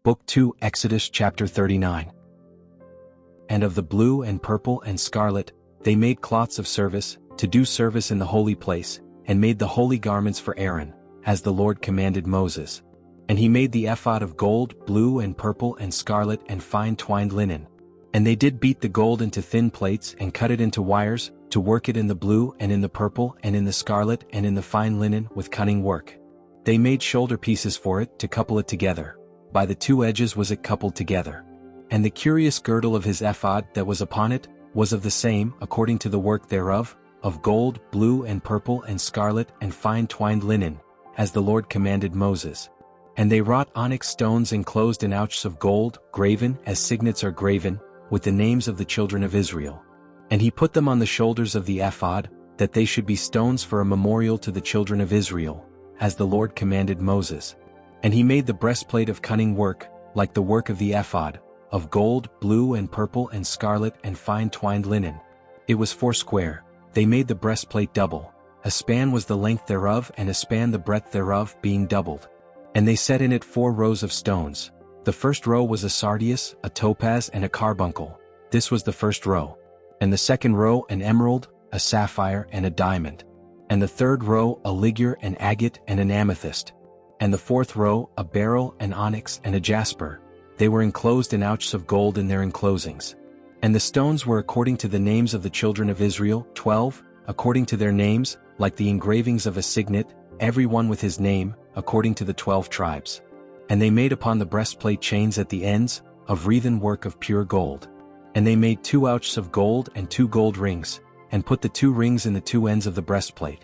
Book 2 Exodus chapter 39. And of the blue and purple and scarlet, they made cloths of service, to do service in the holy place, and made the holy garments for Aaron, as the Lord commanded Moses. And he made the ephod of gold, blue and purple and scarlet and fine twined linen. And they did beat the gold into thin plates and cut it into wires, to work it in the blue and in the purple and in the scarlet and in the fine linen with cunning work. They made shoulder pieces for it to couple it together. By the two edges was it coupled together. And the curious girdle of his ephod that was upon it, was of the same, according to the work thereof, of gold, blue and purple and scarlet and fine twined linen, as the Lord commanded Moses. And they wrought onyx stones enclosed in ouches of gold, graven as signets are graven, with the names of the children of Israel. And he put them on the shoulders of the ephod, that they should be stones for a memorial to the children of Israel, as the Lord commanded Moses. And he made the breastplate of cunning work, like the work of the ephod, of gold, blue and purple and scarlet and fine twined linen. It was foursquare. They made the breastplate double. A span was the length thereof and a span the breadth thereof, being doubled. And they set in it 4 rows of stones. The first row was a sardius, a topaz and a carbuncle. This was the first row. And the second row an emerald, a sapphire and a diamond. And the third row a ligure, an agate and an amethyst. And the fourth row a beryl, an onyx and a jasper. They were enclosed in ouches of gold in their enclosings. And the stones were according to the names of the children of Israel, 12, according to their names, like the engravings of a signet, every one with his name, according to the 12 tribes. And they made upon the breastplate chains at the ends, of wreathen work of pure gold. And they made 2 ouches of gold and 2 gold rings, and put the 2 rings in the 2 ends of the breastplate.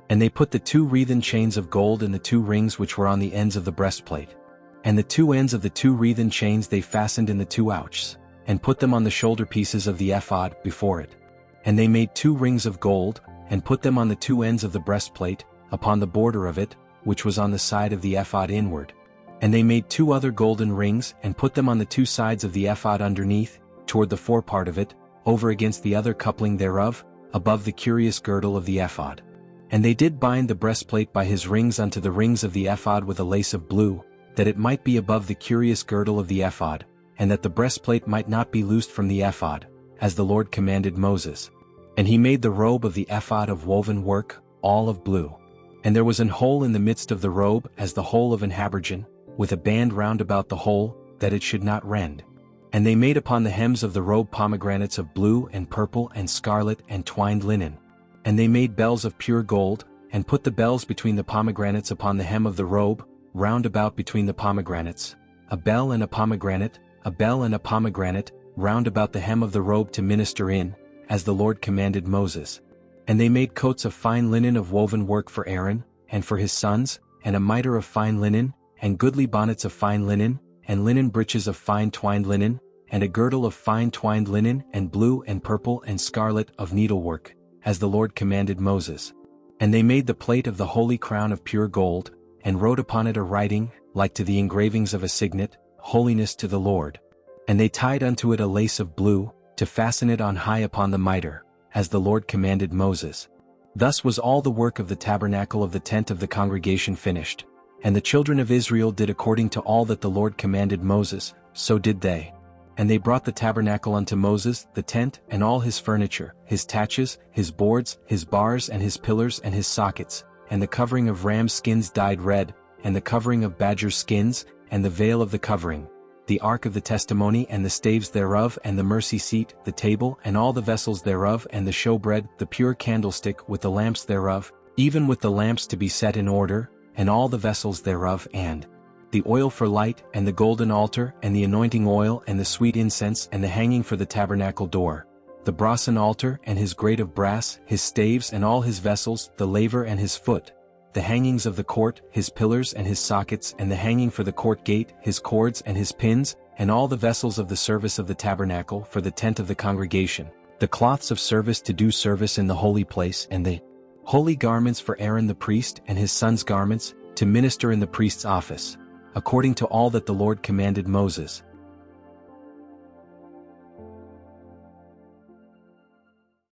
And they put the 2 wreathen chains of gold in the 2 rings which were on the ends of the breastplate. And the 2 ends of the 2 wreathen chains they fastened in the 2 ouches, and put them on the shoulder pieces of the ephod before it. And they made 2 rings of gold, and put them on the 2 ends of the breastplate, upon the border of it, which was on the side of the ephod inward. And they made 2 other golden rings, and put them on the 2 sides of the ephod underneath, toward the forepart of it, over against the other coupling thereof, above the curious girdle of the ephod. And they did bind the breastplate by his rings unto the rings of the ephod with a lace of blue, that it might be above the curious girdle of the ephod, and that the breastplate might not be loosed from the ephod, as the Lord commanded Moses. And he made the robe of the ephod of woven work, all of blue. And there was an hole in the midst of the robe as the hole of an habergeon, with a band round about the hole, that it should not rend. And they made upon the hems of the robe pomegranates of blue and purple and scarlet and twined linen. And they made bells of pure gold, and put the bells between the pomegranates upon the hem of the robe, round about between the pomegranates, a bell and a pomegranate, a bell and a pomegranate, round about the hem of the robe to minister in, as the Lord commanded Moses. And they made coats of fine linen of woven work for Aaron, and for his sons, and a mitre of fine linen, and goodly bonnets of fine linen, and linen breeches of fine twined linen, and a girdle of fine twined linen and blue and purple and scarlet of needlework, as the Lord commanded Moses. And they made the plate of the holy crown of pure gold, and wrote upon it a writing, like to the engravings of a signet, holiness to the Lord. And they tied unto it a lace of blue, to fasten it on high upon the mitre, as the Lord commanded Moses. Thus was all the work of the tabernacle of the tent of the congregation finished. And the children of Israel did according to all that the Lord commanded Moses, so did they. And they brought the tabernacle unto Moses, the tent, and all his furniture, his taches, his boards, his bars and his pillars and his sockets, and the covering of ram skins dyed red, and the covering of badger skins, and the veil of the covering, the ark of the testimony and the staves thereof, and the mercy seat, the table, and all the vessels thereof, and the showbread, the pure candlestick with the lamps thereof, even with the lamps to be set in order, and all the vessels thereof, and the oil for light, and the golden altar, and the anointing oil, and the sweet incense, and the hanging for the tabernacle door, the brasen altar, and his grate of brass, his staves, and all his vessels, the laver and his foot, the hangings of the court, his pillars and his sockets, and the hanging for the court gate, his cords and his pins, and all the vessels of the service of the tabernacle for the tent of the congregation, the cloths of service to do service in the holy place, and the holy garments for Aaron the priest and his sons' garments, to minister in the priest's office, according to all that the Lord commanded Moses.